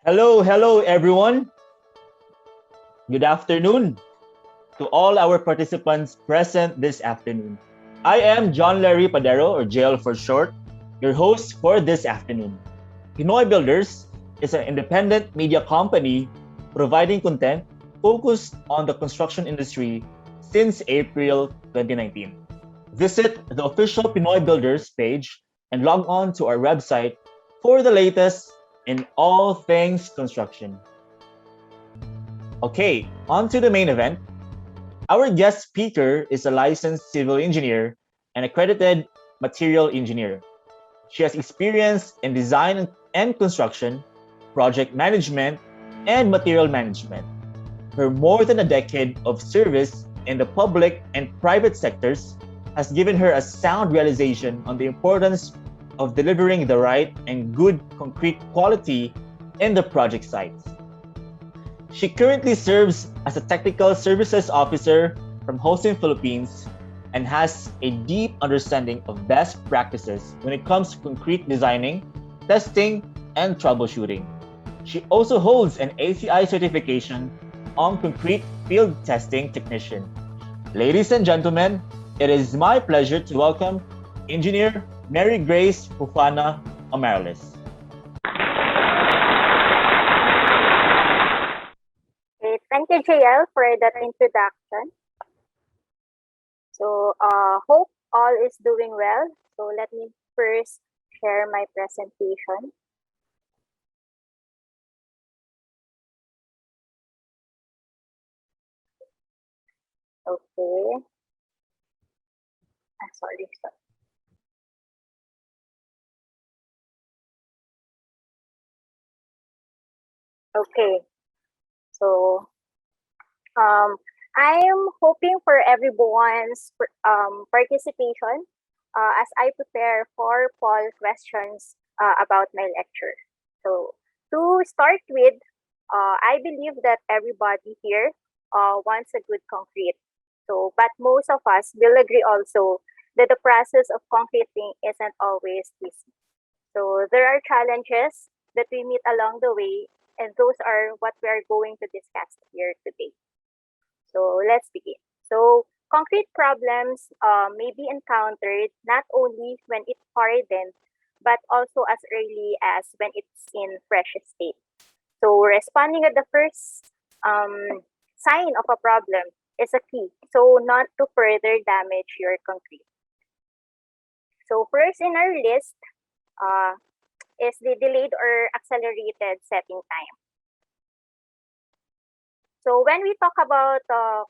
Hello, everyone. Good afternoon to all our participants present this afternoon. I am John Larry Padero, or JL for short, your host for this afternoon. Pinoy Builders is an independent media company providing content focused on the construction industry since April 2019. Visit the official Pinoy Builders page and log on to our website for the latest in all things construction. Okay, on to the main event. Our guest speaker is a licensed civil engineer and accredited material engineer. She has experience in design and construction, project management, and material management. Her more than a decade of service in the public and private sectors has given her a sound realization on the importance of delivering the right and good concrete quality in the project sites. She currently serves as a technical services officer from Holcim Philippines and has a deep understanding of best practices when it comes to concrete designing, testing, and troubleshooting. She also holds an ACI certification on concrete field testing technician. Ladies and gentlemen, it is my pleasure to welcome Engineer Mary Grace Fufana Amarles. Okay, thank you, JL, for that introduction. Hope all is doing well. So, let me first share my presentation. Okay. Sorry. Okay. So, um, I am hoping for everyone's participation as I prepare for poll questions about my lecture. So, to start with, I believe that everybody here wants a good concrete. So, but most of us will agree also that the process of concreting isn't always easy. So, there are challenges that we meet along the way, and those are what we are going to discuss here today. So let's begin. So concrete problems may be encountered not only when it's hardened, but also as early as when it's in fresh state. So responding at the first sign of a problem is a key. So not to further damage your concrete. So first in our list uh, is the delayed or accelerated setting time. So when we talk about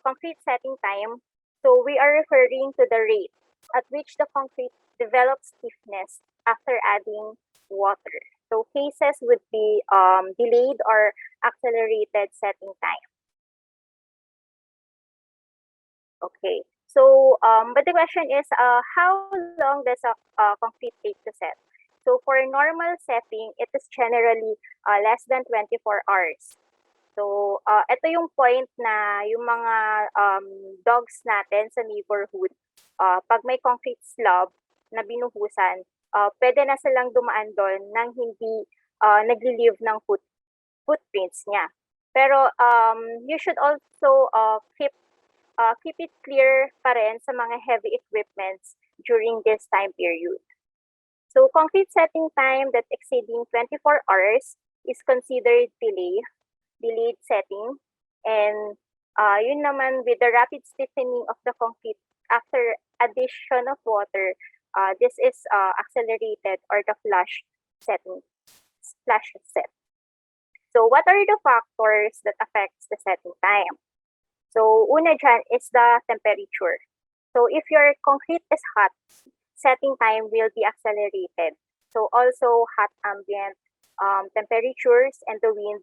concrete setting time, so we are referring to the rate at which the concrete develops stiffness after adding water. So cases would be delayed or accelerated setting time. Okay. So, but the question is, how long does a concrete take to set? So for normal setting, it is generally less than 24 hours. So, ito yung point na yung mga dogs natin sa neighborhood, pag may concrete slab na binuhusan, pwede na silang dumaan doon nang hindi nagli-leave ng footprints niya. Pero you should also keep it clear pa rin sa mga heavy equipments during this time period. So, concrete setting time that's exceeding 24 hours is considered delayed setting, and yun naman with the rapid stiffening of the concrete after addition of water, this is accelerated or the flash set. So what are the factors that affects the setting time? So una dyan is the temperature. So if your concrete is hot, setting time will be accelerated. So also hot ambient temperatures and the wind,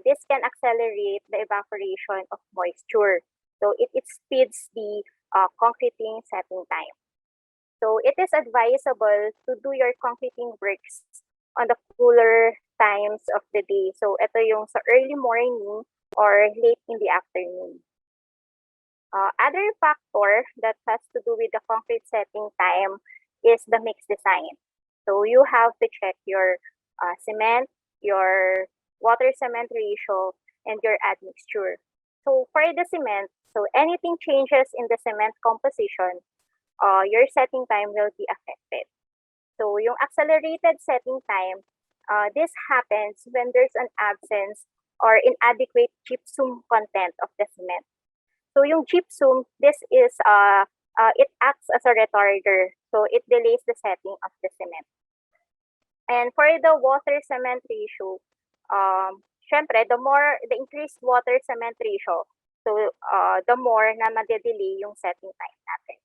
this can accelerate the evaporation of moisture. So it speeds the concreting setting time. So it is advisable to do your concreting works on the cooler times of the day. So ito yung sa early morning or late in the afternoon. Other factor that has to do with the concrete setting time is the mix design. So you have to check your cement, your water-cement ratio, and your admixture. So for the cement, so anything changes in the cement composition, your setting time will be affected. So yung accelerated setting time, this happens when there's an absence or inadequate gypsum content of the cement. So yung gypsum, this is it acts as a retarder, so it delays the setting of the cement. And for the water-cement ratio, syempre, the increased water-cement ratio, so the more na madedelay yung setting time natin.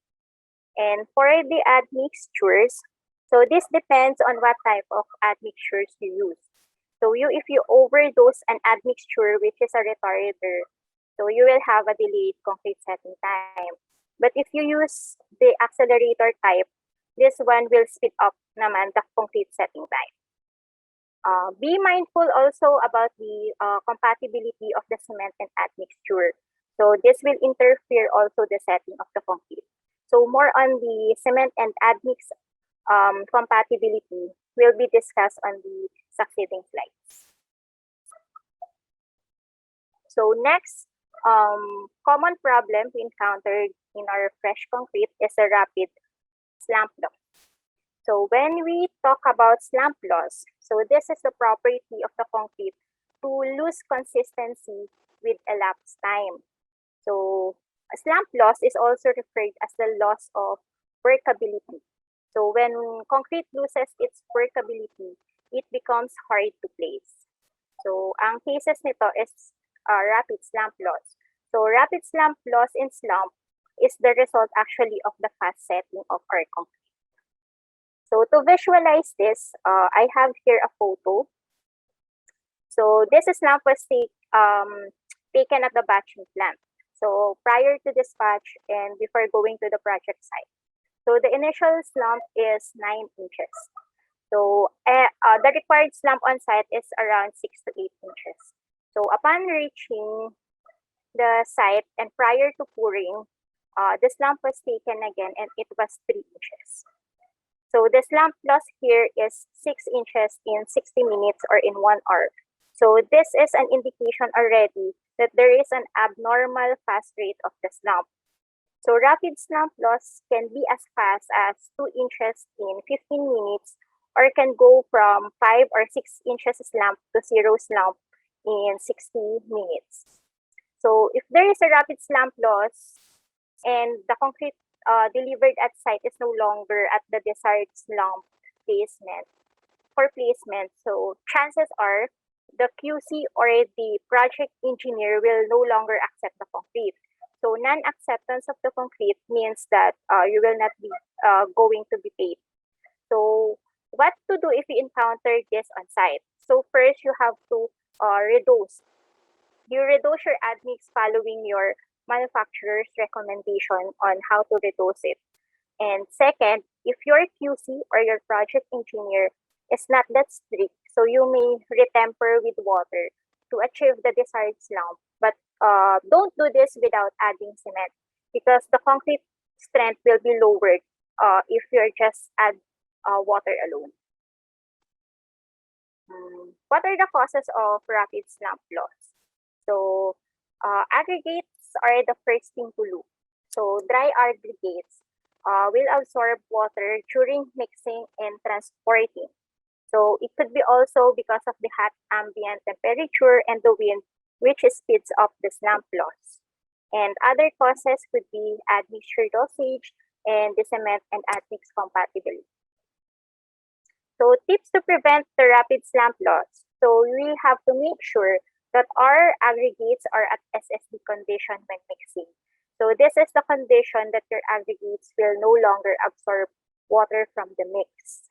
And for the admixtures, so this depends on what type of admixtures you use. So if you overdose an admixture, which is a retarder, so you will have a delayed concrete setting time. But if you use the accelerator type, this one will speed up naman the concrete setting time. Be mindful also about the compatibility of the cement and admixture. So this will interfere also the setting of the concrete. So more on the cement and admix compatibility will be discussed on the succeeding slides. So next, common problem we encountered in our fresh concrete is a rapid slump loss. So when we talk about slump loss, so this is the property of the concrete to lose consistency with elapsed time. So slump loss is also referred as the loss of workability. So when concrete loses its workability, it becomes hard to place. So ang cases nito is rapid slump loss. So rapid slump loss in slump is the result actually of the fast setting of our concrete. So to visualize this, I have here a photo. So this slump was taken at the batching plant. So prior to dispatch and before going to the project site. So the initial slump is 9 inches. So the required slump on site is around 6 to 8 inches. So upon reaching the site and prior to pouring, the slump was taken again and it was 3 inches. So the slump loss here is 6 inches in 60 minutes or in 1 hour. So this is an indication already that there is an abnormal fast rate of the slump. So rapid slump loss can be as fast as 2 inches in 15 minutes or can go from 5 or 6 inches slump to 0 slump in 60 minutes. So if there is a rapid slump loss and the concrete delivered at site is no longer at the desired slump placement, so chances are the QC or the project engineer will no longer accept the concrete. So non-acceptance of the concrete means that you will not be going to be paid. So what to do if you encounter this on site? So first you have to reduce. You reduce your admix following your manufacturer's recommendation on how to reduce it. And second, if your QC or your project engineer is not that strict, so you may retemper with water to achieve the desired slump. But don't do this without adding cement because the concrete strength will be lowered if you just add water alone. What are the causes of rapid slump loss? So aggregates are the first thing to lose. So dry aggregates will absorb water during mixing and transporting. So it could be also because of the hot ambient temperature and the wind, which speeds up the slump loss. And other causes could be admixture dosage and the cement and admix compatibility. So tips to prevent the rapid slump loss. So we have to make sure that our aggregates are at SSD condition when mixing. So this is the condition that your aggregates will no longer absorb water from the mix.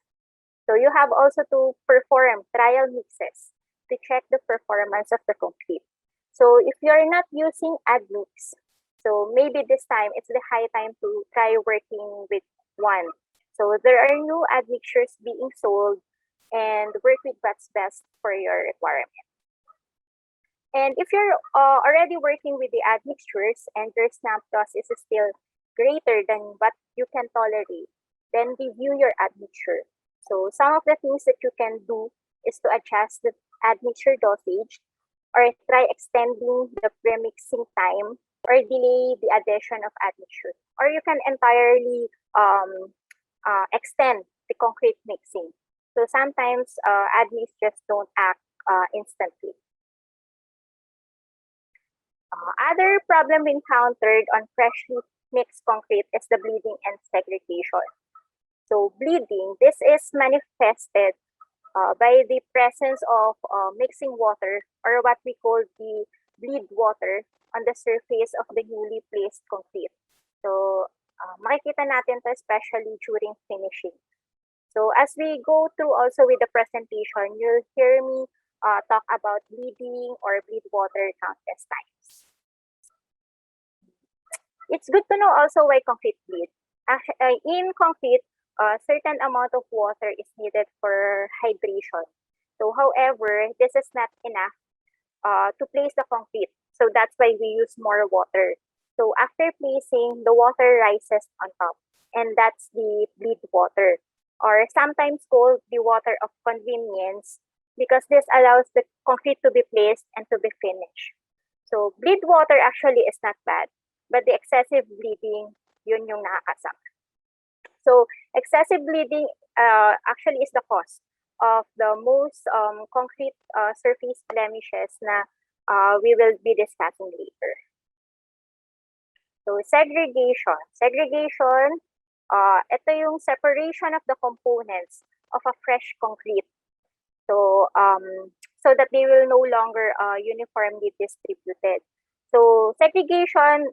So you have also to perform trial mixes to check the performance of the concrete. So if you're not using admix, so maybe this time it's the high time to try working with one. So there are new admixtures being sold and work with what's best for your requirement. And if you're already working with the admixtures and your slump loss is still greater than what you can tolerate, then review your admixture. So some of the things that you can do is to adjust the admixture dosage, or try extending the premixing time, or delay the addition of admixture. Or you can entirely extend the concrete mixing. So sometimes admix just don't act instantly. Other problem encountered on freshly mixed concrete is the bleeding and segregation. So bleeding, this is manifested by the presence of mixing water, or what we call the bleed water, on the surface of the newly placed concrete. So makikita natin to especially during finishing. So as we go through also with the presentation, you'll hear me talk about bleeding or bleed water countless times. It's good to know also why concrete bleed. In concrete, a certain amount of water is needed for hydration. So however, this is not enough to place the concrete. So that's why we use more water. So after placing, the water rises on top, and that's the bleed water, or sometimes called the water of convenience, because this allows the concrete to be placed and to be finished. So bleed water actually is not bad, but the excessive bleeding, yun yung nakakasama. So excessive bleeding actually is the cause of the most concrete surface blemishes na we will be discussing later. So segregation. Segregation, ito yung separation of the components of a fresh concrete. So so that they will no longer uniformly distributed. So segregation,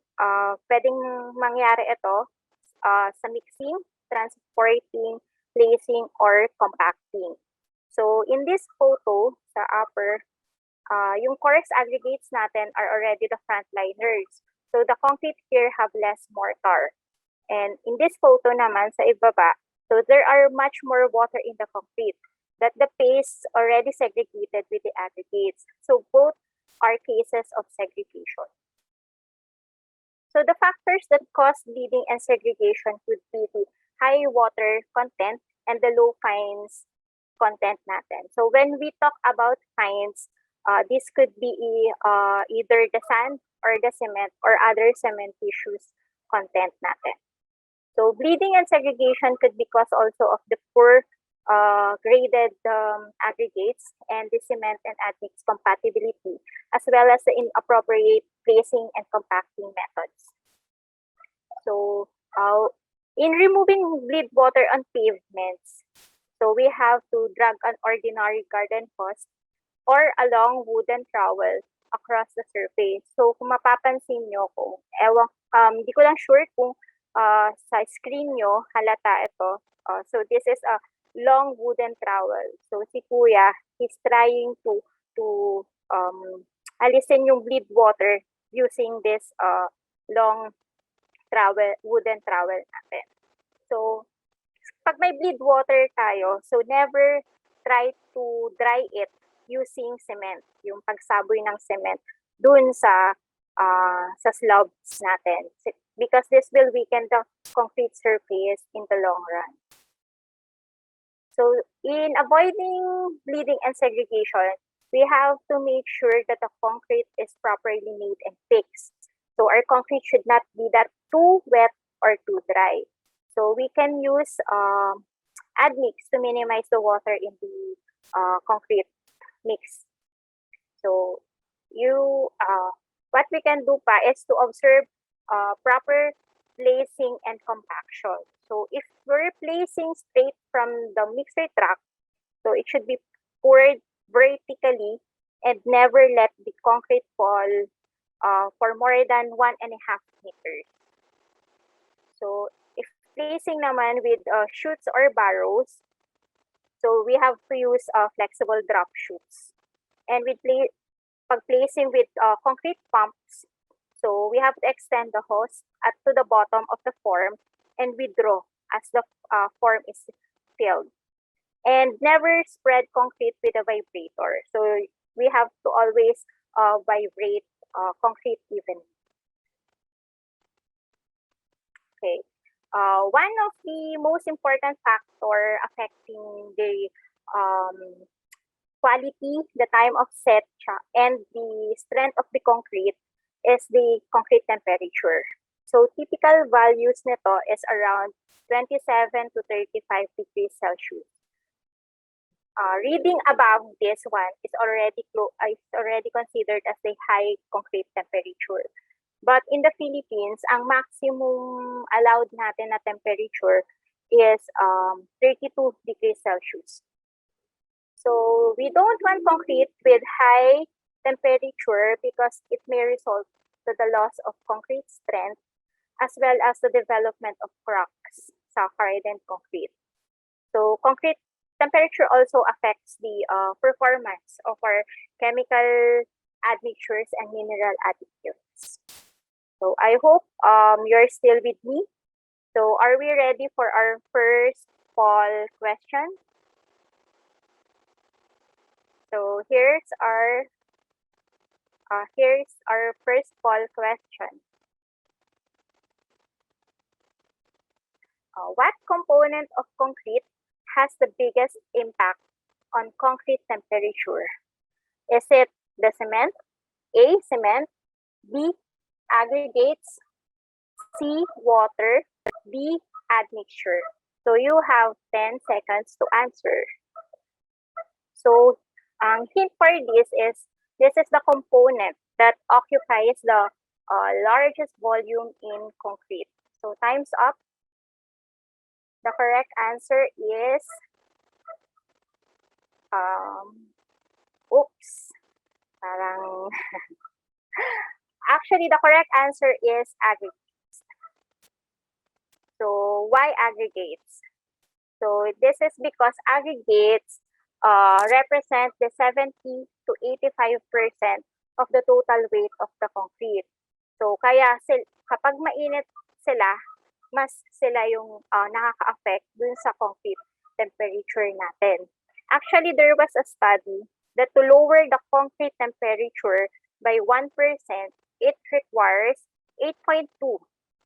pwedeng mangyari ito sa mixing, transporting, placing, or compacting. So in this photo, sa upper, yung coarse aggregates natin are already the frontliners. So the concrete here have less mortar. And in this photo naman, sa ibaba, so there are much more water in the concrete, that the paste already segregated with the aggregates. So both are cases of segregation. So the factors that cause bleeding and segregation would be the high water content and the low fines content natin. So when we talk about fines, this could be either the sand or the cement or other cementitious content natin. So bleeding and segregation could be caused also of the poor graded aggregates and the cement and admix compatibility, as well as the inappropriate placing and compacting methods. So in removing bleed water on pavements, so we have to drag an ordinary garden hose or a long wooden trowel across the surface. So kung mapapansin nyo, kung di ko lang sure kung sa screen nyo halata ito. So this is a long wooden trowel. So si Kuya, he's trying to alisin yung bleed water using this long trowel, wooden trowel natin. So pag may bleed water tayo, so never try to dry it using cement, yung pagsaboy ng cement dun sa slabs natin, because this will weaken the concrete surface in the long run. So in avoiding bleeding and segregation, we have to make sure that the concrete is properly made and fixed. So our concrete should not be that too wet or too dry. So we can use admix to minimize the water in the concrete mix. So what we can do pa is to observe proper placing and compaction. So if we're placing straight from the mixer track, so it should be poured vertically and never let the concrete fall for more than 1.5 meters. So if placing naman with chutes or barrows, so we have to use flexible drop chutes. And with placing with concrete pumps, so we have to extend the hose to the bottom of the form and withdraw as the form is filled. And never spread concrete with a vibrator. So we have to always vibrate concrete evenly. Okay. One of the most important factor affecting the quality, the time of set, and the strength of the concrete is the concrete temperature. So typical values nito is around 27 to 35 degrees Celsius. Reading above this one is already considered as a high concrete temperature. But in the Philippines, ang maximum allowed natin na temperature is 32 degrees Celsius. So we don't want concrete with high temperature because it may result to the loss of concrete strength as well as the development of cracks sa hardened concrete. So concrete temperature also affects the performance of our chemical admixtures and mineral additives. So I hope you're still with me. So are we ready for our first poll question? So here's our first poll question. What component of concrete has the biggest impact on concrete temperature? Is it the cement, A, cement, B, aggregates, C, water, D, admixture? So you have 10 seconds to answer. So ang hint for this is the component that occupies the largest volume in concrete. So time's up. The correct answer is parang actually the correct answer is aggregates. So why aggregates? So this is because aggregates represent the 70 to 85% of the total weight of the concrete. So kaya kapag mainit sila, mas sila yung nakaka-affect dun sa concrete temperature natin. Actually, there was a study that to lower the concrete temperature by 1%, it requires 8.2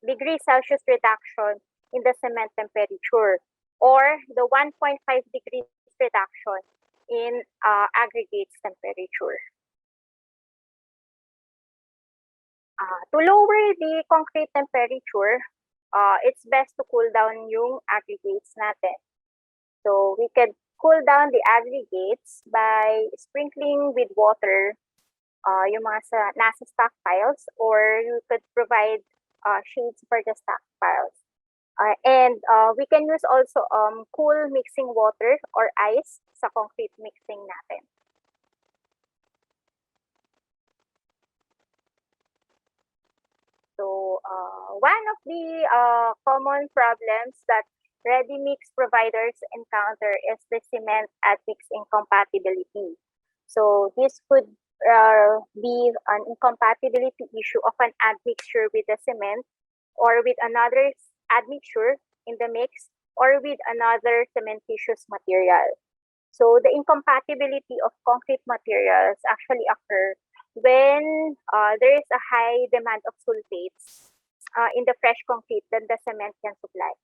degrees Celsius reduction in the cement temperature or the 1.5 degrees reduction in aggregates temperature. To lower the concrete temperature, it's best to cool down yung aggregates natin. So we can cool down the aggregates by sprinkling with water yung mga nasa stockpiles, or you could provide shades for the stockpiles. And we can use also cool mixing water or ice sa concrete mixing natin. So one of the common problems that ready-mix providers encounter is the cement admix incompatibility. So this could be an incompatibility issue of an admixture with the cement or with another admixture in the mix or with another cementitious material. So the incompatibility of concrete materials actually occur when there is a high demand of sulfates in the fresh concrete that the cement can supply.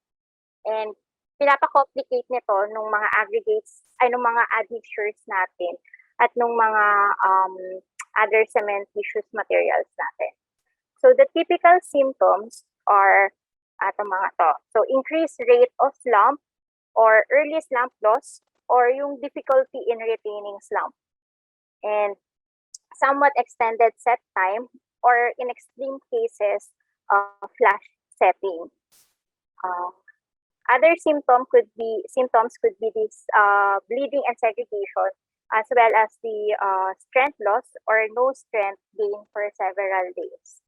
And pinapa-complicate nito nung mga aggregates, nung mga admixtures natin at nung mga other cementitious materials natin. So the typical symptoms are itong mga to. So increased rate of slump or early slump loss or yung difficulty in retaining slump. And somewhat extended set time or in extreme cases, flash setting. Other symptoms could be this bleeding and segregation, as well as the strength loss or no strength gain for several days.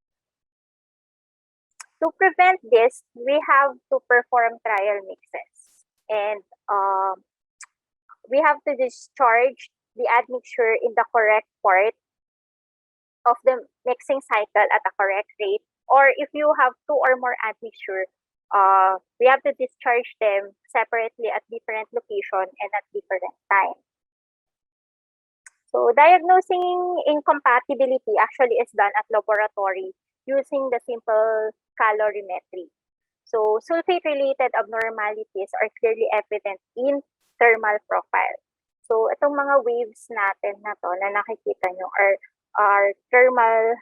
To prevent this, we have to perform trial mixes, and we have to discharge the admixture in the correct part of the mixing cycle at a correct rate, or if you have 2 or more admixture, we have to discharge them separately at different location and at different time. So diagnosing incompatibility actually is done at laboratory using the simple calorimetry. So sulfate-related abnormalities are clearly evident in thermal profile. So ito itong mga waves natin na to na nakikita nyo are thermal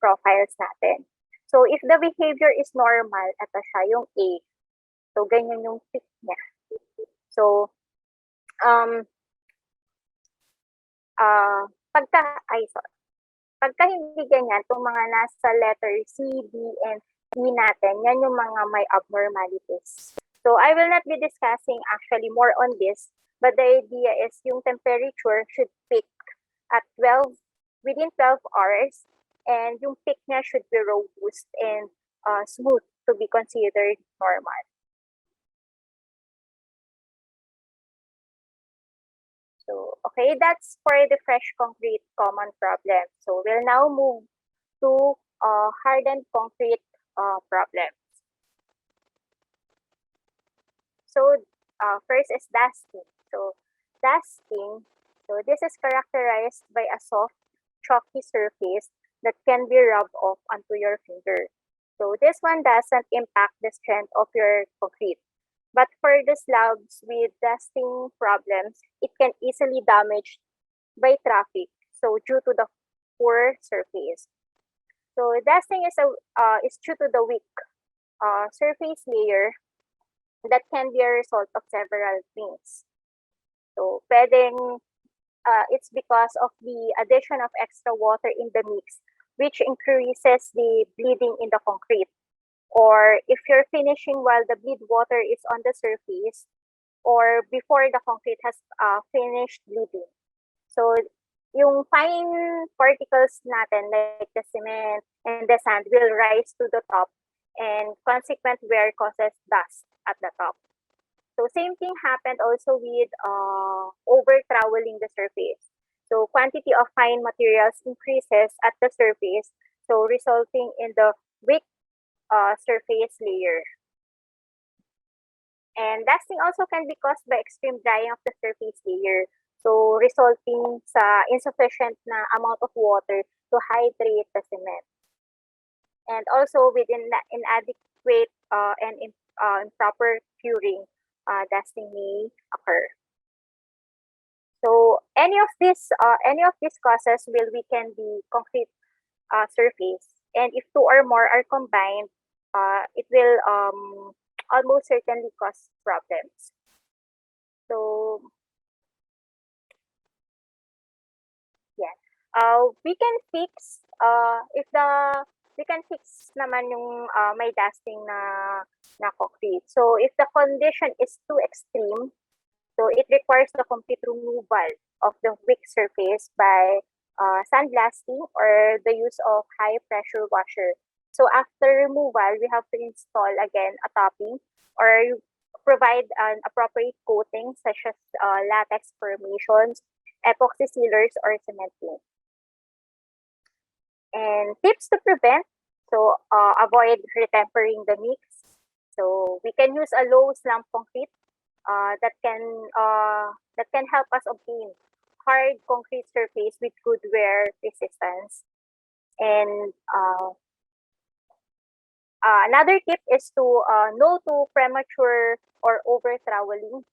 profiles natin. So if the behavior is normal, ito siya, yung A. So ganyan yung peak niya. So pagka hindi ganyan, itong mga nasa letter C, D, and E natin, yan yung mga may abnormalities. So I will not be discussing actually more on this, but the idea is yung temperature should peak at within 12 hours, and yung peak niya should be robust and smooth to be considered normal. So, okay, that's for the fresh concrete common problem. So we'll now move to hardened concrete problems. So first is dusting. So dusting, so this is characterized by a soft, chalky surface that can be rubbed off onto your finger. So this one doesn't impact the strength of your concrete. But for the slabs with dusting problems, it can easily damage by traffic. So due to the poor surface. So dusting is due to the weak surface layer that can be a result of several things. So it's because of the addition of extra water in the mix, which increases the bleeding in the concrete. Or if you're finishing while the bleed water is on the surface, or before the concrete has finished bleeding. So yung fine particles natin, like the cement and the sand, will rise to the top, and consequent wear causes dust at the top. So same thing happened also with over-troweling the surface. So quantity of fine materials increases at the surface, so resulting in the weak surface layer. And dusting also can be caused by extreme drying of the surface layer, so resulting sa insufficient na amount of water to hydrate the cement. And also with inadequate and improper curing, dusting may occur. So any of these causes will weaken the concrete surface, and if two or more are combined, it will almost certainly cause problems. So yeah, we can fix naman yung may dusting na concrete. So if the condition is too extreme, so it requires the complete removal of the weak surface by sandblasting or the use of high pressure washer. So after removal, we have to install again a topping or provide an appropriate coating such as latex formations, epoxy sealers, or cementing. And tips to prevent, so avoid retempering the mix. So we can use a low slump concrete that can help us obtain hard concrete surface with good wear resistance. And another tip is to no to premature or over troweling.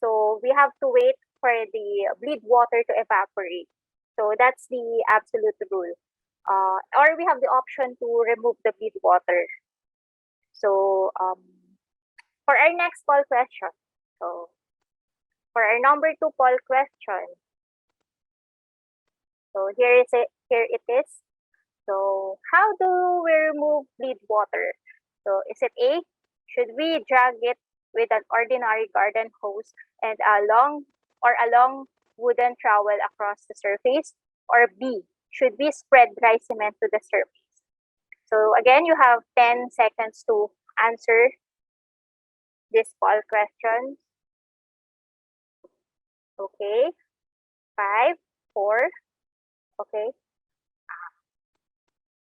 So we have to wait for the bleed water to evaporate. So that's the absolute rule. Or we have the option to remove the bleed water. So for our next poll question, so for our number 2 poll question, so here it is. So how do we remove bleed water? So is it A, should we drag it with an ordinary garden hose and a long wooden trowel across the surface? Or B, should we spread dry cement to the surface? So again, you have 10 seconds to answer this poll question. Okay, 5, 4, okay.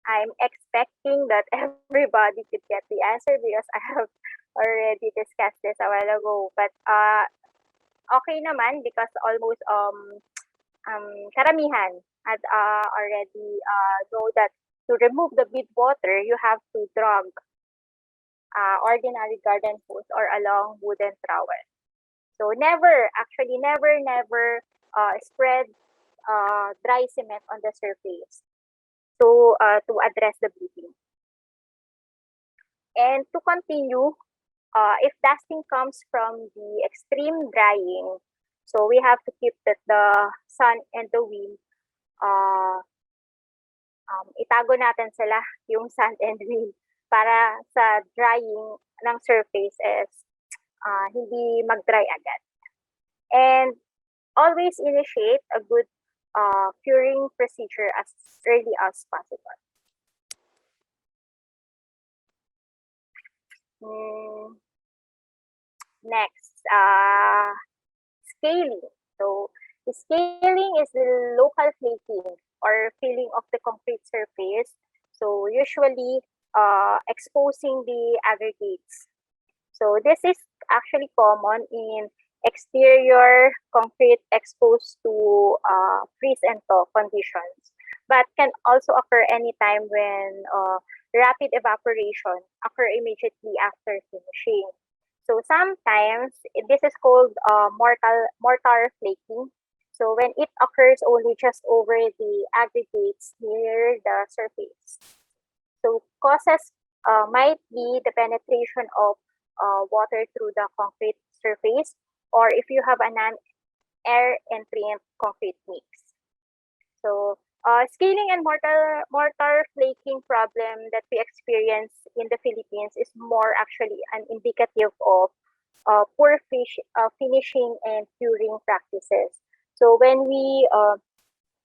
I'm expecting that everybody could get the answer because I have already discussed this a while ago. But okay naman because almost karamihan had already know that to remove the bleed water, you have to drag ordinary garden hose or a long wooden trowel. So never spread dry cement on the surface to address the bleeding. And to continue, if dusting comes from the extreme drying, so we have to keep that the sun and the wind, itago natin sila, yung sun and wind, para sa drying ng surface is hindi mag-dry agad. And always initiate a good curing procedure as early as possible. Next, scaling. So, the scaling is the local flaking or filling of the concrete surface. So, usually exposing the aggregates. So, this is actually common in exterior concrete exposed to freeze and thaw conditions, but can also occur anytime when rapid evaporation occur immediately after finishing. So sometimes this is called mortar flaking. So when it occurs only just over the aggregates near the surface. So causes might be the penetration of water through the concrete surface, or if you have a non-air entrant concrete mix. So scaling and mortar flaking problem that we experience in the Philippines is more actually an indicative of poor finishing and curing practices. So when we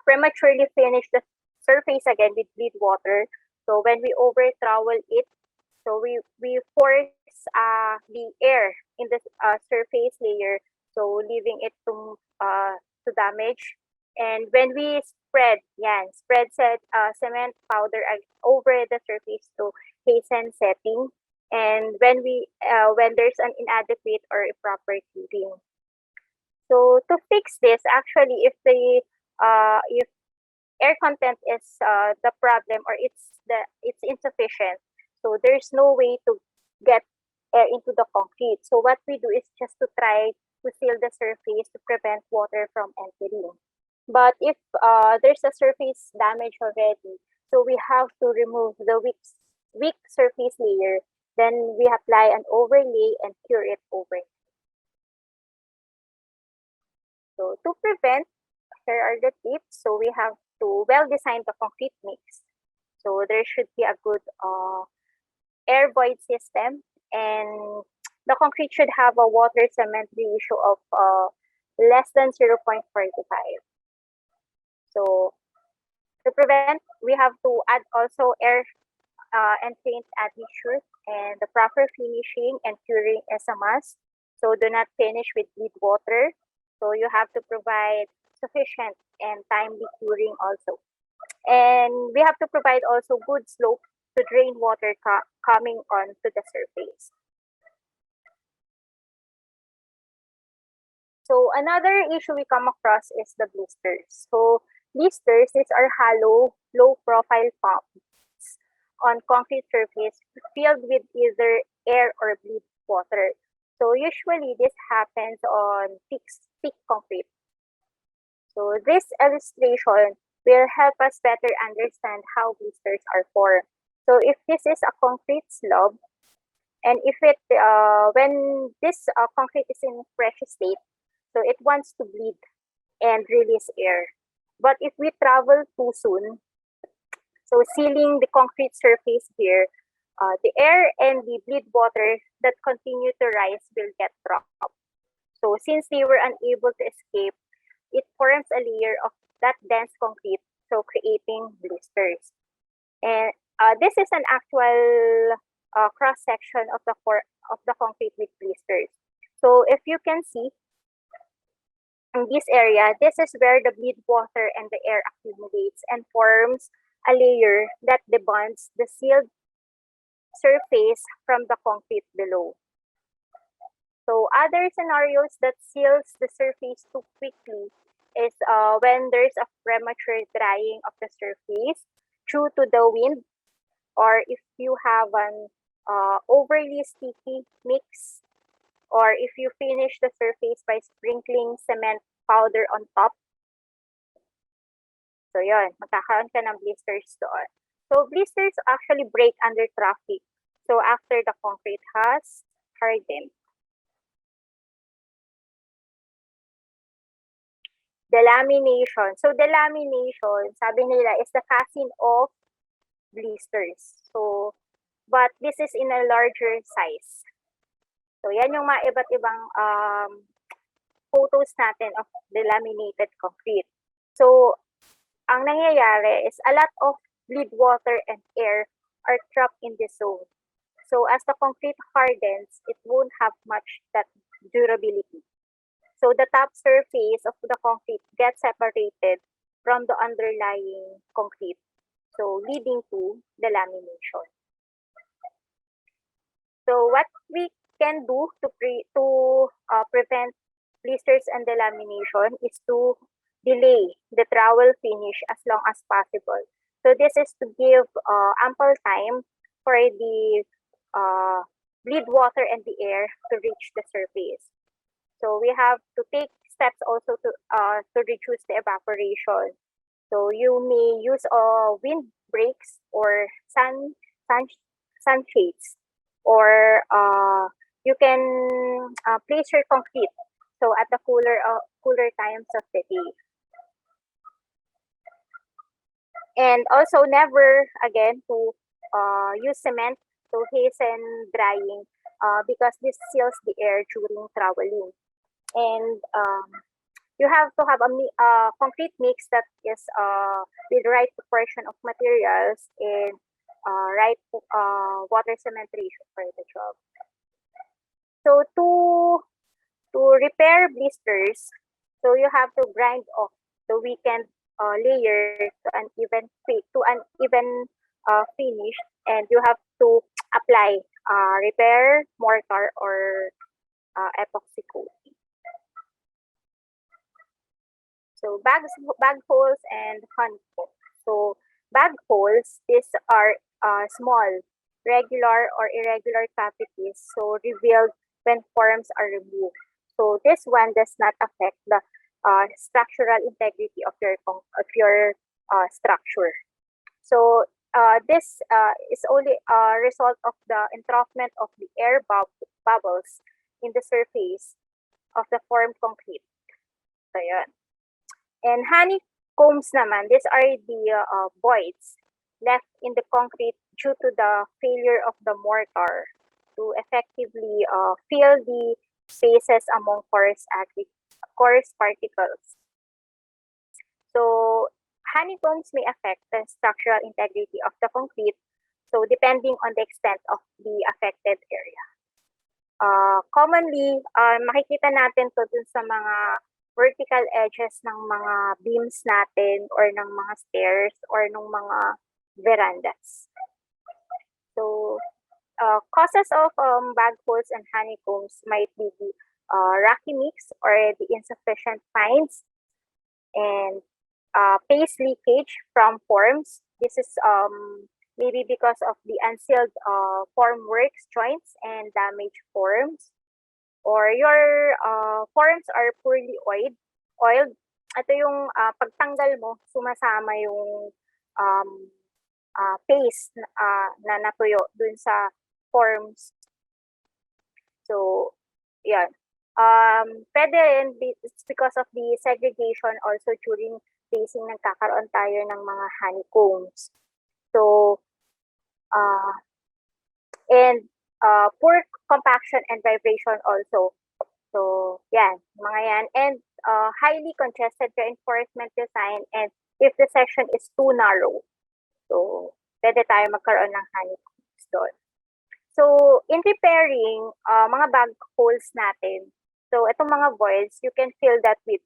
prematurely finish the surface again with bleed water, so when we over trowel it, so we force the air in the surface layer, so leaving it to damage. And when we spread cement powder over the surface to hasten setting, and when there's an inadequate or improper cleaning. So to fix this, actually, if air content is the problem, or it's insufficient, so there's no way to get air into the concrete. So what we do is just to try to seal the surface to prevent water from entering. But if there's a surface damage already, so we have to remove the weak surface layer. Then we apply an overlay and cure it over. So to prevent, here are the tips. So we have to well design the concrete mix. So there should be a good air void system, and the concrete should have a water cement ratio of less than 0.45. So to prevent, we have to add also air and paint admixture, and the proper finishing and curing is a must. So do not finish with bleed water. So you have to provide sufficient and timely curing also. And we have to provide also good slope to drain water coming onto the surface. So another issue we come across is the blisters. So blisters, these are hollow, low profile pumps on concrete surface filled with either air or bleed water. So usually this happens on thick concrete. So this illustration will help us better understand how blisters are formed. So if this is a concrete slab, and if it when this concrete is in fresh state, so it wants to bleed and release air. But if we travel too soon, so sealing the concrete surface here, the air and the bleed water that continue to rise will get dropped. So since they were unable to escape, it forms a layer of that dense concrete, so creating blisters. And this is an actual cross section of the concrete with blisters. So if you can see in this area, this is where the bleed water and the air accumulates and forms a layer that debonds the sealed surface from the concrete below. So other scenarios that seals the surface too quickly is when there's a premature drying of the surface due to the wind, or if you have an overly sticky mix, or if you finish the surface by sprinkling cement powder on top. So yun, magkakaroon ka ng blisters doon. So blisters actually break under traffic. So after the concrete has hardened. Delamination. So delamination, sabi nila, is the casting of blisters. So, but this is in a larger size. So yan yung mga iba't ibang photos natin of delaminated concrete. So, ang nangyayari is a lot of bleed water and air are trapped in this zone. So as the concrete hardens, it won't have much that durability. So the top surface of the concrete gets separated from the underlying concrete, so leading to delamination. So what we can do to prevent blisters and delamination is to delay the trowel finish as long as possible. So this is to give ample time for the bleed water and the air to reach the surface. So we have to take steps also to reduce the evaporation. So you may use wind breaks or sunshades, or you can place your concrete so at the cooler times of the day. And also never again to use cement to hasten drying because this seals the air during troweling. And you have to have a concrete mix that is with right proportion of materials and right water cement ratio for the job. So to repair blisters, so you have to grind off the weakened layer to an even finish, and you have to apply repair mortar or epoxy coating. So bag holes and honeycombs. So bag holes, these are small, regular or irregular cavities, so revealed when forms are removed. So this one does not affect the structural integrity of your structure. So this is only a result of the entroughment of the air bubbles in the surface of the formed concrete. So yun. And honeycombs naman, these are the voids left in the concrete due to the failure of the mortar to effectively fill the spaces among coarse particles. So honeycombs may affect the structural integrity of the concrete, so depending on the extent of the affected area. Commonly, makikita natin to dun sa mga vertical edges ng mga beams natin or ng mga stairs or ng mga verandas. So, causes of bag holes and honeycombs might be the rocky mix or the insufficient fines, and paste leakage from forms. This is maybe because of the unsealed formworks joints and damaged forms. Or your forms are poorly oiled. Ito yung pagtanggal mo, sumasama yung paste na natuyo dun sa forms. So, yan. Pwede rin, it's because of the segregation also during basing, nagkakaroon tayo ng mga honeycombs. So, and poor compaction and vibration also. So, yan, mga yan. And highly congested reinforcement design, and if the section is too narrow, so pwede tayo magkaroon ng honeycombs doon. So, in repairing mga bag holes natin, so itong mga voids, you can fill that with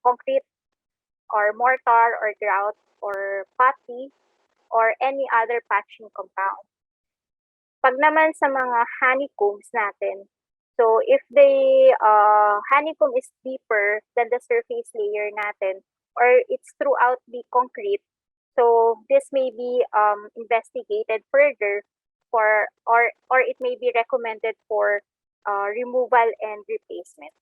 concrete or mortar or grout or putty or any other patching compound. Pag naman sa mga honeycombs natin, so if the honeycomb is deeper than the surface layer natin, or it's throughout the concrete, so this may be investigated further for, or it may be recommended for removal and replacement.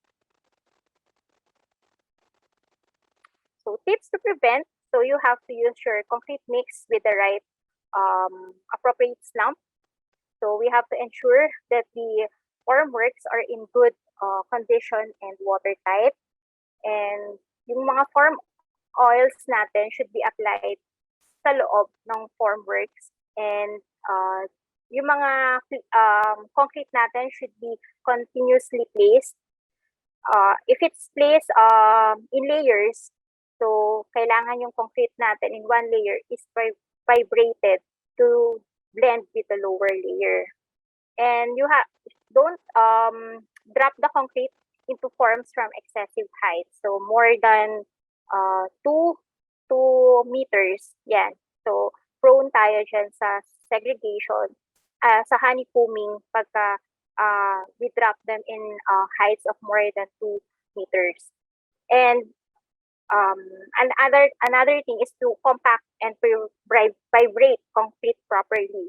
So tips to prevent, so you have to use your concrete mix with the right appropriate slump. So we have to ensure that the formworks are in good condition and watertight. And yung mga form oils natin should be applied sa loob ng formworks. And yung mga concrete natin should be continuously placed. If it's placed in layers, so kailangan yung concrete natin in one layer is vibrated to blend with the lower layer. And you don't drop the concrete into forms from excessive height. So more than 2 meters. Yan. So prone tayo dyan sa segregation, sa honeycombing pagka we drop them in heights of more than 2 meters. And another thing is to compact and vibrate concrete properly.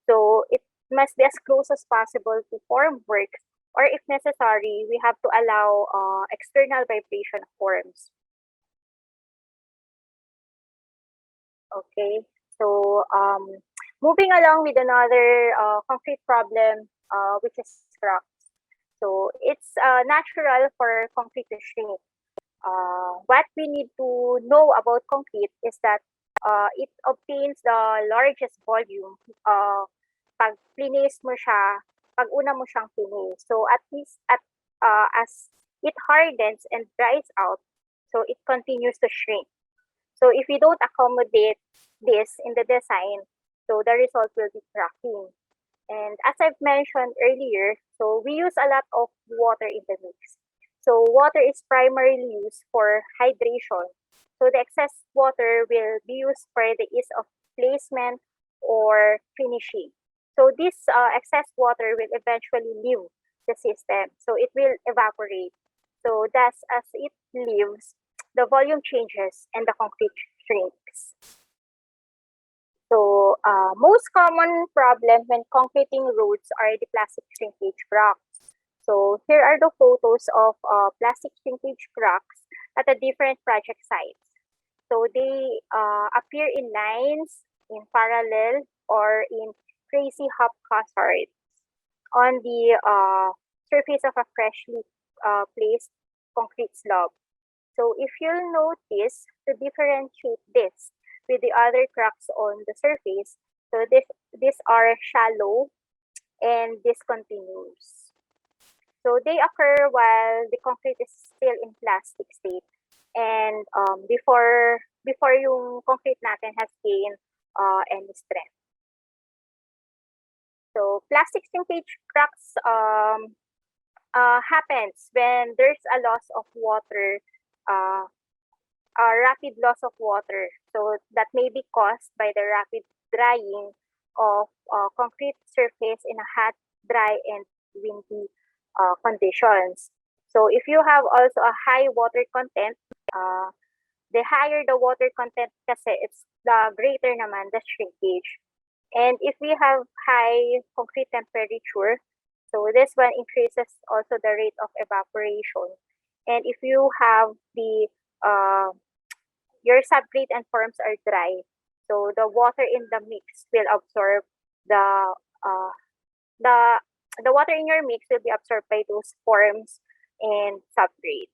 So it must be as close as possible to formwork, or if necessary, we have to allow external vibration of forms. Okay, so moving along with another concrete problem, which is cracks. So it's natural for concrete to shrink. What we need to know about concrete is that it obtains the largest volume pag plinis mo siya, pag una mo siyang plinis. So at least as it hardens and dries out, so it continues to shrink. So if we don't accommodate this in the design, so the result will be cracking. And as I've mentioned earlier, so we use a lot of water in the mix. So water is primarily used for hydration. So the excess water will be used for the ease of placement or finishing. So this excess water will eventually leave the system. So it will evaporate. So thus, as it leaves, the volume changes and the concrete shrinks. So most common problem when concreting roads are the plastic shrinkage cracks. So here are the photos of plastic shrinkage cracks at the different project sites. So they appear in lines, in parallel, or in crazy hop hazards on the surface of a freshly placed concrete slab. So if you'll notice, to differentiate this with the other cracks on the surface, so these are shallow and discontinuous. So they occur while the concrete is still in plastic state and before yung concrete natin has gained any strength. So plastic shrinkage cracks happens when there's a loss of water, a rapid loss of water. So that may be caused by the rapid drying of concrete surface in a hot, dry, and windy conditions. So if you have also a high water content, the higher the water content kasi it's the greater naman the shrinkage. And if we have high concrete temperature, so this one increases also the rate of evaporation. And if you have the your subgrade and forms are dry, so the water in the mix will absorb the water in your mix will be absorbed by those forms and subgrade.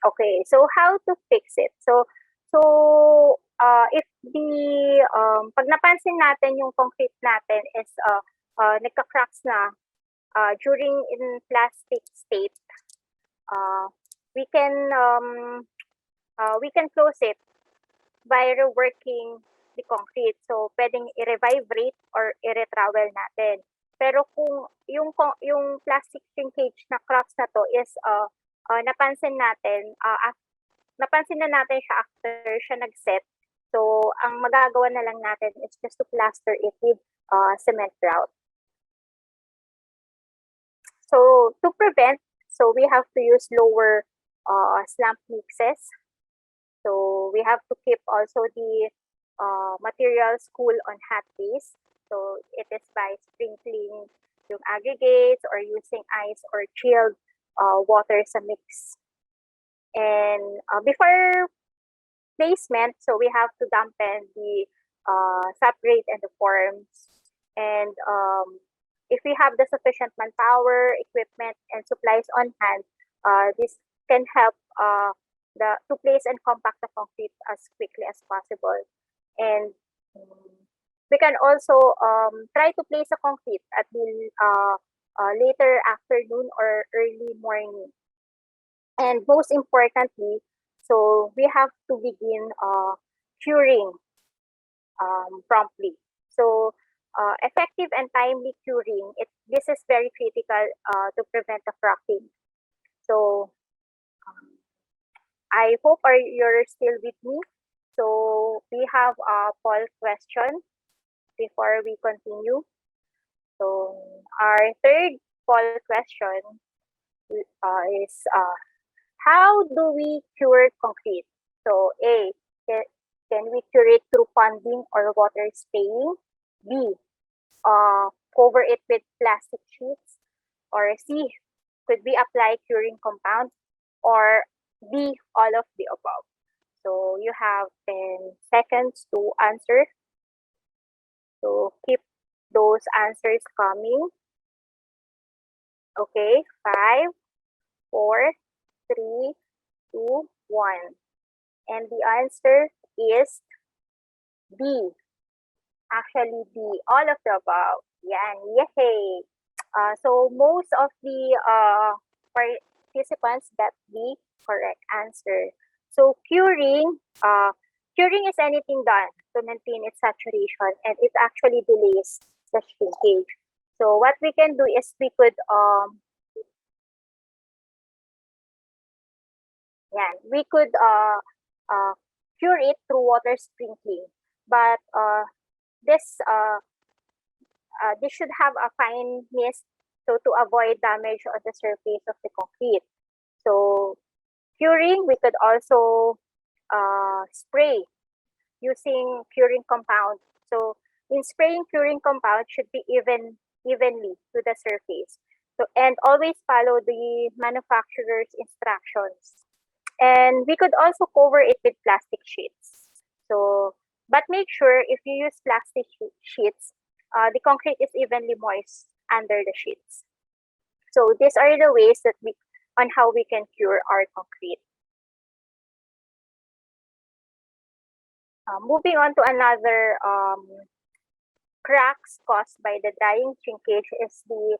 Okay, so how to fix it? So if the pag napansin natin yung concrete natin is nagka-cracks na during in plastic state, we can close it by reworking the concrete. So pwedeng i-revive rate or i-retrowel natin. Pero kung yung plastic shrinkage na cracks na to is napansin na natin siya after siya nag-set. So ang magagawa na lang natin is just to plaster it with cement grout. So to prevent, so we have to use lower slump mixes. So we have to keep also the materials cool on hot days. So it is by sprinkling yung aggregates or using ice or chilled water sa mix. And before placement, so we have to dampen the subgrade and the forms. And if we have the sufficient manpower, equipment, and supplies on hand, this can help to place and compact the concrete as quickly as possible. And we can also try to place a concrete at the later afternoon or early morning. And most importantly, so we have to begin curing promptly. So effective and timely curing, this is very critical to prevent the cracking. So I hope you're still with me. So we have a poll question before we continue. So our third poll question is how do we cure concrete? So A, can we cure it through ponding or water spraying? B, cover it with plastic sheets? Or C, could we apply curing compound? Or D, all of the above? So you have 10 seconds to answer. So keep those answers coming. Okay, 5, 4, 3, 2, 1. And the answer is B. Actually, B, all of the above. Yan, yay! So most of the participants got the correct answer. So curing is anything done to maintain its saturation, and it actually delays the shrinkage. So what we can do is we could cure it through water sprinkling, but this should have a fine mist so to avoid damage on the surface of the concrete. So curing, we could also spray using curing compound. So in spraying curing compound should be evenly to the surface. So and always follow the manufacturer's instructions. And we could also cover it with plastic sheets. So, but make sure if you use plastic sheets, the concrete is evenly moist under the sheets. So these are the ways that on how we can cure our concrete. Moving on to another cracks caused by the drying shrinkage is the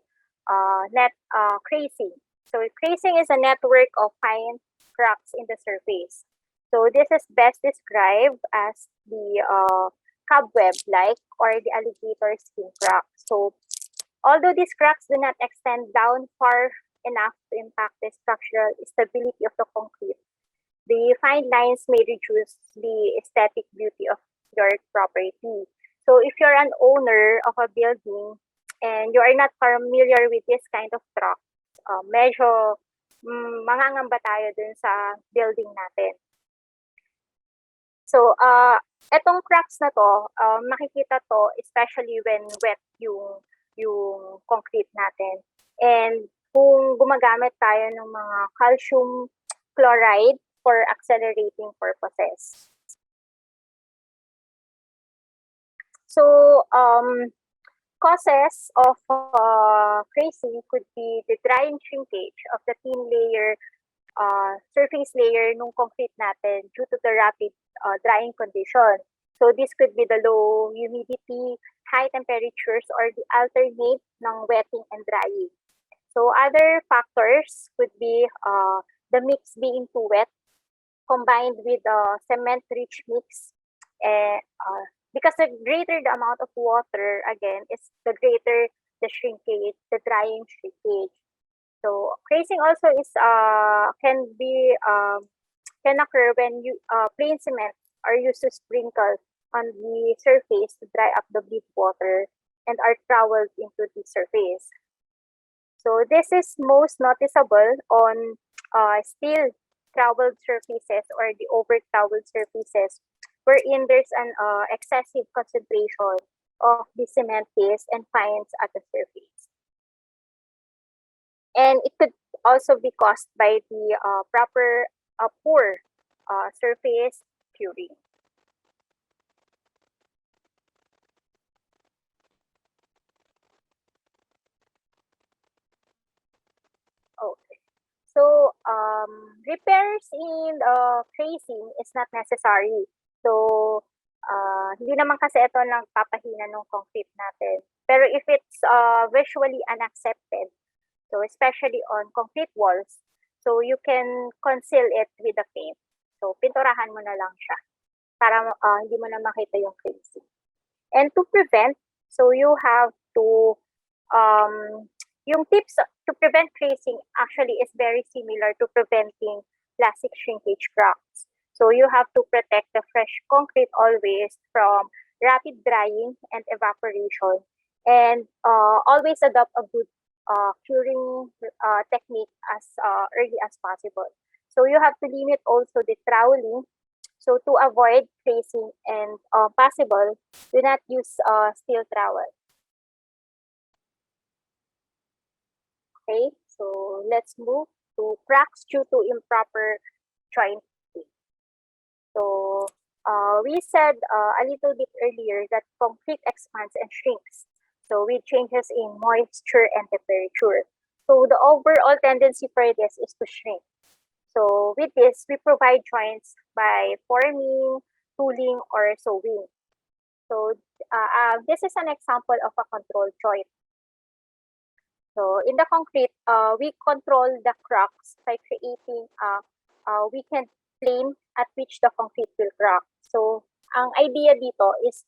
crazing. So crazing is a network of fine cracks in the surface. So this is best described as the cobweb-like or the alligator skin crack. So although these cracks do not extend down far enough to impact the structural stability of the concrete, the fine lines may reduce the aesthetic beauty of your property. So if you're an owner of a building and you are not familiar with this kind of crack, medyo mangangamba tayo dun sa building natin. So, etong cracks na to, makikita to especially when wet yung concrete natin. And kung gumagamit tayo ng mga calcium chloride for accelerating purposes. So, causes of crazing could be the drying shrinkage of the thin layer, surface layer ng concrete natin due to the rapid drying condition. So this could be the low humidity, high temperatures, or the alternate ng wetting and drying. So other factors could be the mix being too wet, combined with cement-rich mix, because the greater the amount of water, again, is the greater the shrinkage, the drying shrinkage. So crazing also is can occur when plain cement are used to sprinkle on the surface to dry up the bleed water and are troweled into the surface. So this is most noticeable on steel troweled surfaces or the over troweled surfaces, wherein there's an excessive concentration of the cement paste and fines at the surface. And it could also be caused by the proper poor surface curing. Okay. So, repairs in crazing is not necessary. So, hindi naman kasi ito nagpapahina ng concrete natin. Pero if it's visually unaccepted, so especially on concrete walls, so you can conceal it with a paint. So, pinturahan mo na lang siya para hindi mo na makita yung crazing. And to prevent, so you have to yung tips to prevent crazing actually is very similar to preventing plastic shrinkage cracks. So you have to protect the fresh concrete always from rapid drying and evaporation, and always adopt a good curing technique as early as possible. So you have to limit also the troweling. So to avoid crazing and possible, do not use steel trowel. Okay, so let's move to cracks due to improper jointing. So we said a little bit earlier that concrete expands and shrinks. So with changes in moisture and temperature. So the overall tendency for this is to shrink. So with this, we provide joints by forming, tooling, or sewing. So this is an example of a control joint. So in the concrete, we control the cracks by creating a weakened plane at which the concrete will crack. So ang idea dito is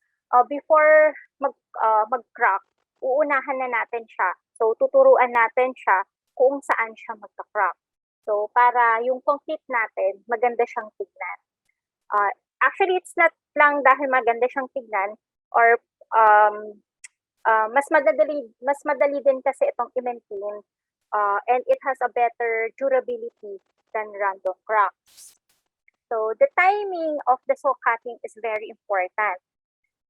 before mag-crack, uunahan na natin siya. So tuturuan natin siya kung saan siya magka-crack. So para yung concrete natin, maganda siyang tignan. Actually, it's not lang dahil maganda siyang tignan or mas madali din kasi itong i-maintain and it has a better durability than random cracks. So the timing of the saw cutting is very important.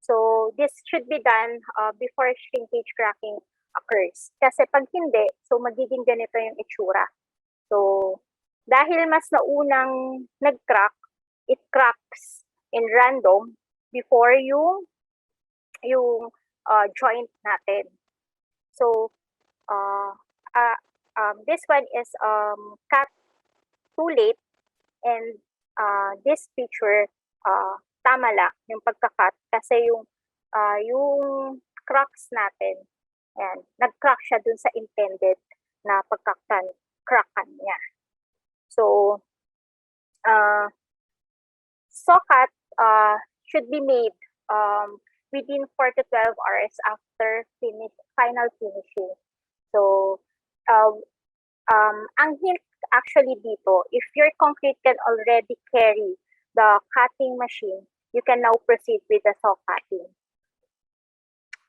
So this should be done before shrinkage cracking occurs. Kasi pag hindi, so magiging ganito yung itsura. So dahil mas naunang nag-crack, it cracks in random before yung joint natin. So this one is cut too late, and this picture tama lang yung pagka-cut kasi yung cracks natin, and nag-crack siya dun sa intended na pagka-crackan niya. So saw cut should be made within 4 to 12 hours after final finishing. So ang hint actually dito, if your concrete can already carry the cutting machine, you can now proceed with the saw cutting.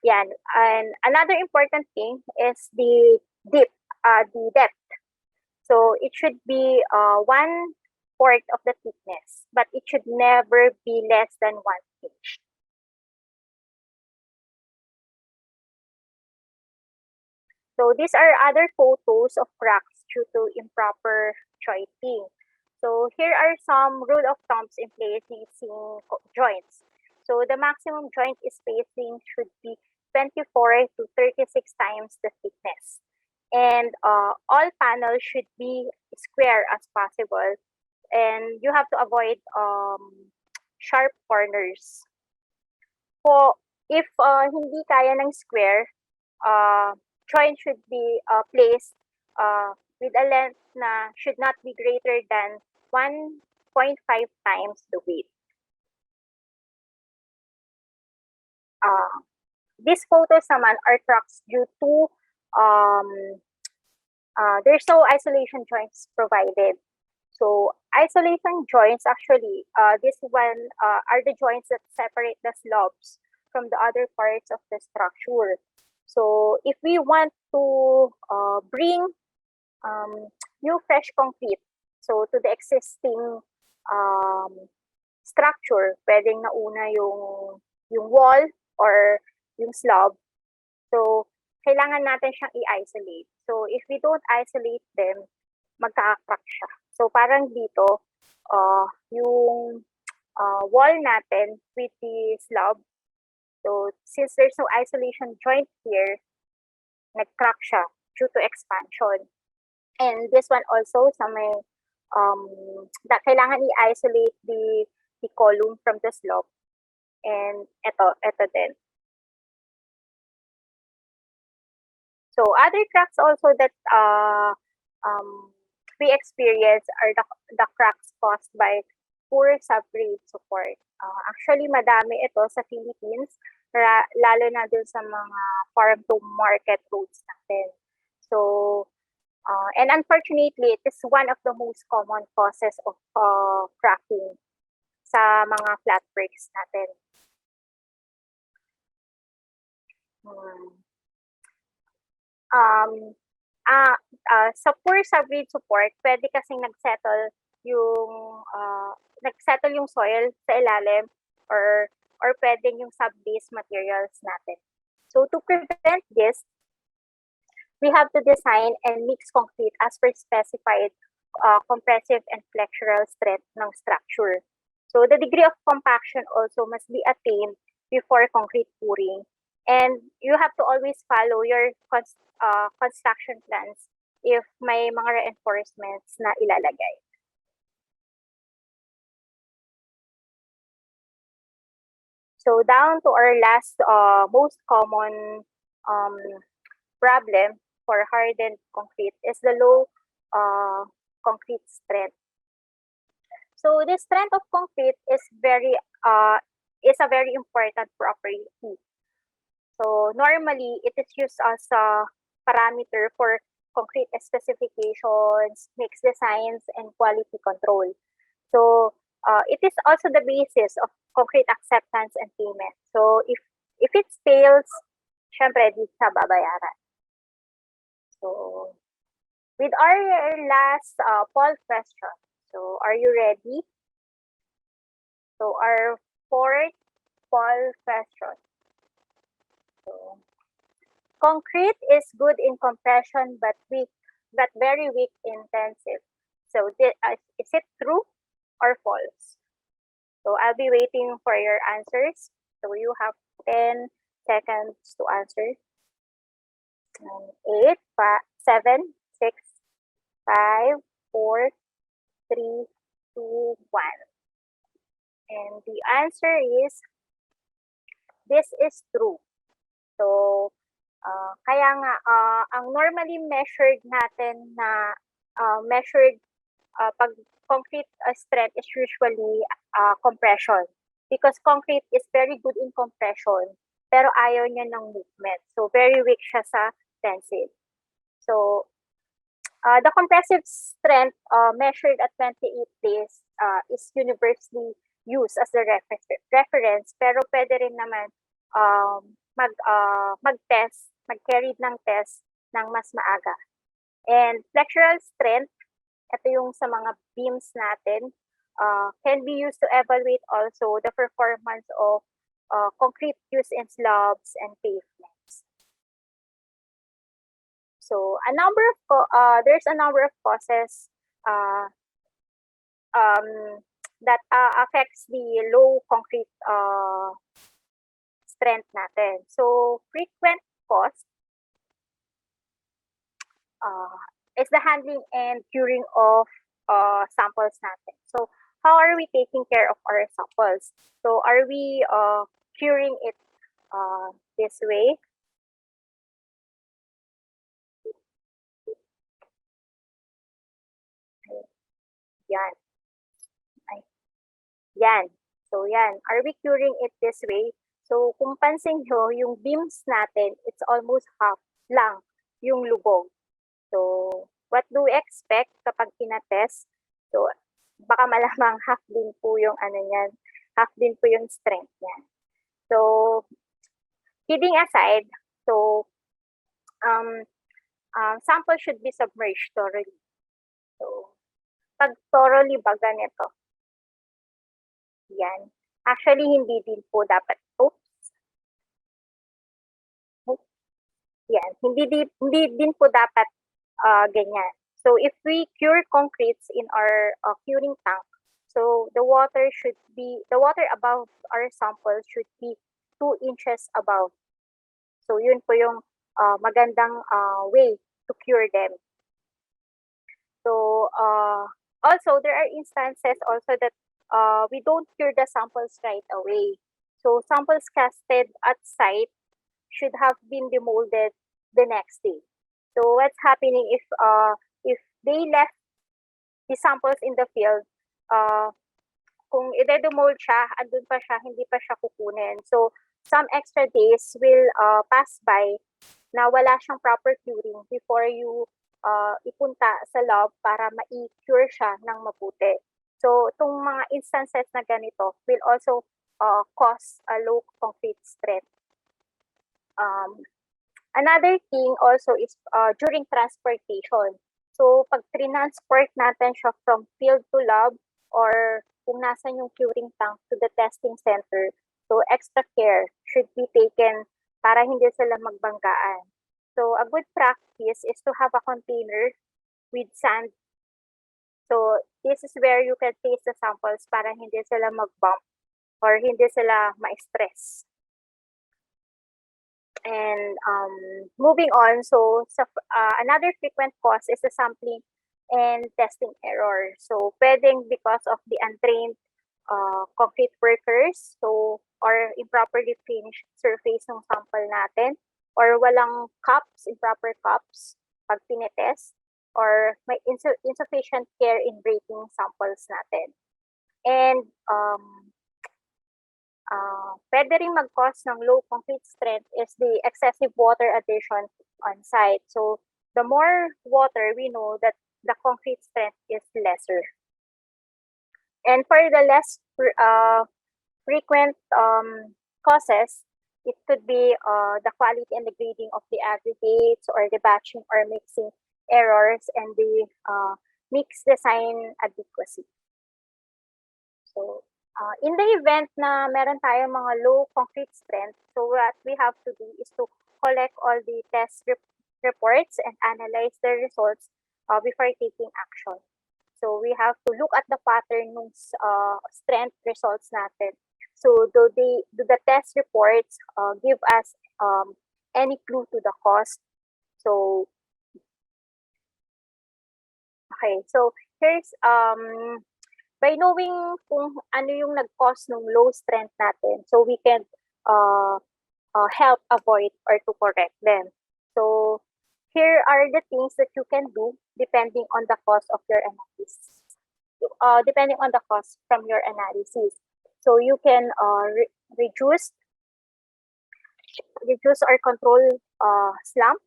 Yan. And another important thing is the depth. So it should be 1/4 of the thickness, but it should never be less than 1 inch. So these are other photos of cracks due to improper jointing. So here are some rule of thumbs in placing joints. So the maximum joint spacing should be 24 to 36 times the thickness. And all panels should be square as possible. And you have to avoid sharp corners. So if hindi kaya ng square, joint should be placed with a length na should not be greater than 1.5 times the width. These photos naman are cracks due to there's no isolation joints provided. So isolation joints actually, this one are the joints that separate the slabs from the other parts of the structure. So if we want to bring new fresh concrete, so to the existing structure, pwedeng nauna yung wall or yung slab. So kailangan natin siyang i-isolate. So if we don't isolate them, magkaka-crack siya. So parang dito, yung wall natin with the slab. So since there's no isolation joint here, nag-crack siya due to expansion. And this one also sa may that kailangan i-isolate the column from the slab. And ito din. So other cracks also that we experience are the cracks caused by poor subgrade support. Actually, madami ito sa Philippines, lalo na dun sa mga farm-to-market roads natin. So, and unfortunately, it is one of the most common causes of cracking sa mga flat bricks natin. Sa poor subgrade support, pwede kasing nagsettle yung soil sa ilalim or pwedeng yung sub-base materials natin. So to prevent this, we have to design and mix concrete as per specified compressive and flexural strength ng structure. So the degree of compaction also must be attained before concrete pouring. And you have to always follow your construction plans if may mga reinforcements na ilalagay. So down to our last most common problem for hardened concrete is the low concrete strength. So the strength of concrete is a very important property. So normally it is used as a parameter for concrete specifications, mix designs, and quality control. So it is also the basis of concrete acceptance and payment. So if it fails, syempre di sa babayaran. So with our last poll question, so are you ready? So our fourth poll question. So, concrete is good in compression but very weak in tensive. So is it true or false? So I'll be waiting for your answers. So you have 10 seconds to answer. 8, 7, 6, 5, 4, 3, 2, 1. And the answer is, this is true. So, kaya nga, ang normally measured natin na pag concrete strength is usually compression. Because concrete is very good in compression, pero ayaw niya ng movement. So, very weak siya sa tensive. So, the compressive strength measured at 28 days is universally used as the reference, pero pwede rin naman mag-carry ng test ng mas maaga. And flexural strength, ito yung sa mga beams natin, can be used to evaluate also the performance of concrete used in slabs and pavements. So there's a number of causes that affects the low concrete strength natin. So frequent cause is the handling and curing of samples natin. So how are we taking care of our samples? So are we curing it this way? Yan. Yan. So yan. Are we curing it this way? So kung pansin nyo, yung beams natin, it's almost half lang yung lubog. So what do we expect kapag pinatest? So baka malamang half din po yung half din po yung strength niya. So kidding aside, so sample should be submerged thoroughly. So pag thoroughly ba ganito? Yan. Actually, hindi din po dapat. Yan. Hindi din po dapat ganyan. So if we cure concretes in our curing tank, So the water above our sample should be 2 inches above. So yun po yung magandang way to cure them. So also there are instances also that we don't cure the samples right away. So samples casted at site should have been demolded the next day. So what's happening if they left the samples in the field, kung i-demold siya, andun pa siya, hindi pa siya kukunin. So some extra days will pass by na wala siyang proper curing before you ipunta sa lab para ma-cure siya ng mabuti. So itong mga instances na ganito will also cause a low concrete strength. Another thing also is during transportation. So pag transport natin siya from field to lab or kung nasan yung curing tank to the testing center, so extra care should be taken para hindi sila magbanggaan. So a good practice is to have a container with sand. So this is where you can place the samples para hindi sila mag-bump or hindi sila ma-stress. And moving on, so another frequent cause is the sampling and testing error. So pwedeng because of the untrained concrete workers, so or improperly finished surface ng sample natin, or walang cups, improper cups pag pinetest, or may insufficient care in breaking samples natin. And pwede rin mag-cause ng low concrete strength is the excessive water addition on site. So the more water, we know that the concrete strength is lesser. And for the less frequent causes, it could be the quality and the grading of the aggregates, or the batching or mixing errors, and the mix design adequacy. So in the event na meron tayong mga low concrete strength, so what we have to do is to collect all the test reports and analyze the results before taking action. So we have to look at the pattern ng strength results natin. So do the test reports give us any clue to the cause? So okay, so here's by knowing kung ano yung nag-cause ng low strength natin, so we can help avoid or to correct them. So here are the things that you can do depending on the cause of your analysis. Depending on the cause from your analysis. So you can reduce or control slump,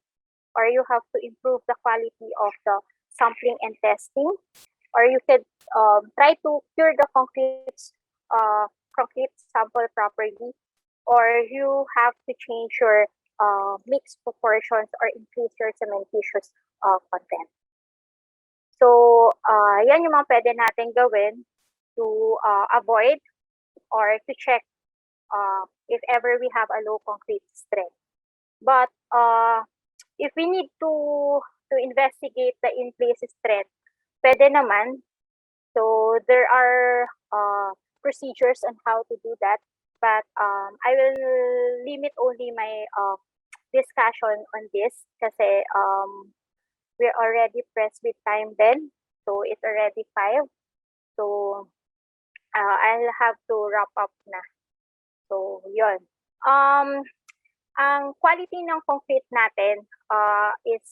or you have to improve the quality of the sampling and testing, or you could try to cure the concrete sample properly, or you have to change your mix proportions or increase your cementitious content. So yan yung mga pwede natin gawin to avoid or to check if ever we have a low concrete strength. But if we need to investigate the in-place strength, pwede naman. So there are procedures on how to do that, but I will limit only my discussion on this kasi we're already pressed with time then. So it's already 5. So I'll have to wrap up na. So yun. Ang quality ng concrete natin is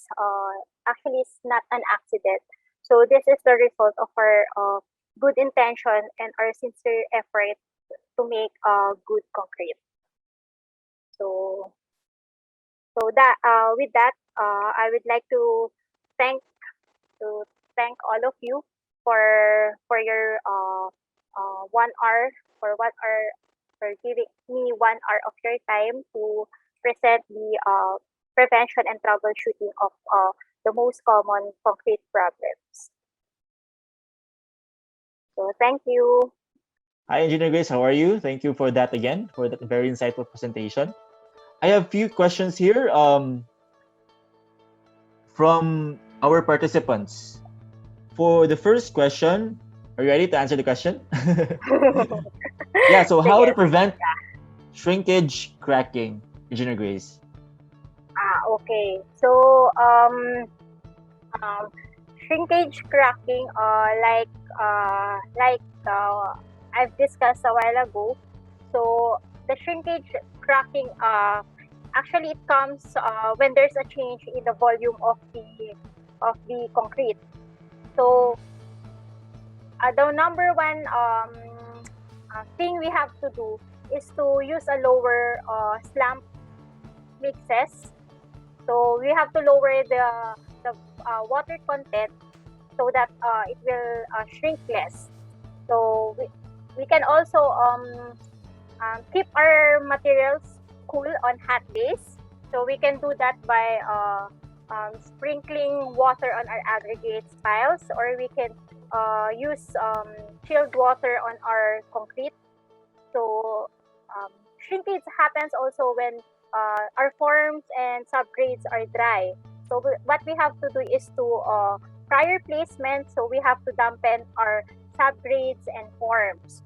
actually not an accident. So this is the result of our good intention and our sincere effort to make good concrete. So that with that, I would like to thank all of you for your 1 hour for giving me 1 hour of your time to present the prevention and troubleshooting of the most common concrete problems. So thank you. Hi, Engineer Grace. How are you? Thank you for that again, for that very insightful presentation. I have a few questions here from our participants. For the first question, Are you ready to answer the question? Yeah, so how Sige. to prevent shrinkage cracking, Engineer Grace? Okay. So, um, shrinkage cracking, I've discussed a while ago. So, the shrinkage cracking, actually it comes when there's a change in the volume of the concrete. So, the number one thing we have to do is to use a lower slump mixes. So we have to lower the water content so that it will shrink less. So we can also keep our materials cool on hot days. So we can do that by sprinkling water on our aggregate piles, or we can use chilled water on our concrete. So shrinkage happens also when our forms and subgrades are dry. So what we have to do is to prior placement. So we have to dampen our subgrades and forms.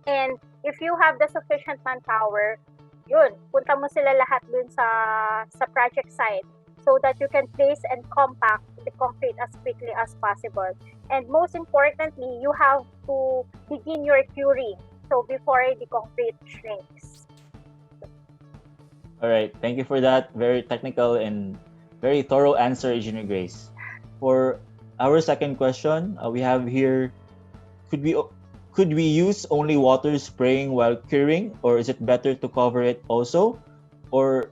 And if you have the sufficient manpower, yun, punta mo sila lahat dun sa project site so that you can place and compact the concrete as quickly as possible. And most importantly, you have to begin your curing. So before the concrete shrinks. All right, thank you for that very technical and very thorough answer, Engineer Grace. For our second question, we have here: could we use only water spraying while curing, or is it better to cover it also? Or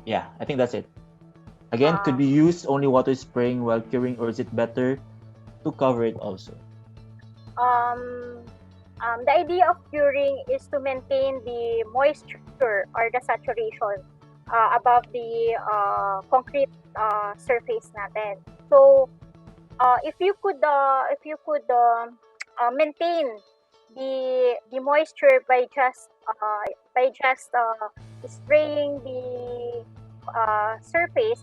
yeah, I think that's it. Again, could we use only water spraying while curing, or is it better to cover it also? The idea of curing is to maintain the moisture or the saturation above the concrete surface natin. So if you could maintain the moisture by just spraying the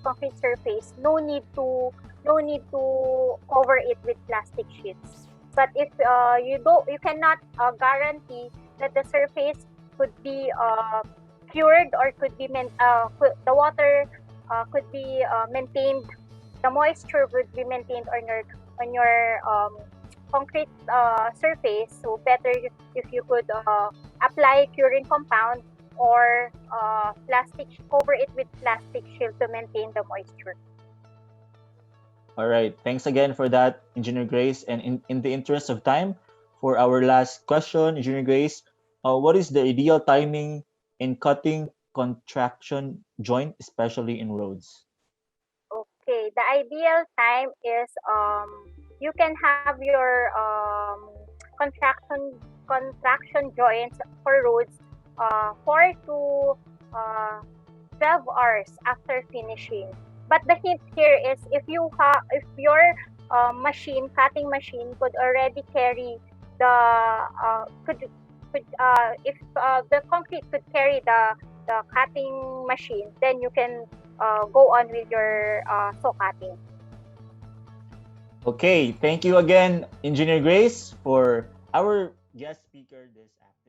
concrete surface, no need to cover it with plastic sheets. But if you cannot guarantee that the surface could be cured, or the water could be maintained, the moisture would be maintained on your concrete surface. So better if you could apply curing compound or cover it with plastic shield to maintain the moisture. All right, thanks again for that, Engineer Grace. And in the interest of time, for our last question, Engineer Grace, what is the ideal timing in cutting contraction joint, especially in roads? Okay, the ideal time is you can have your contraction joints for roads 4 to uh, 12 hours after finishing. But the hint here is if your cutting machine could already carry if the concrete could carry the cutting machine, then you can go on with your saw cutting. Okay, thank you again, Engineer Grace, for our guest speaker this afternoon.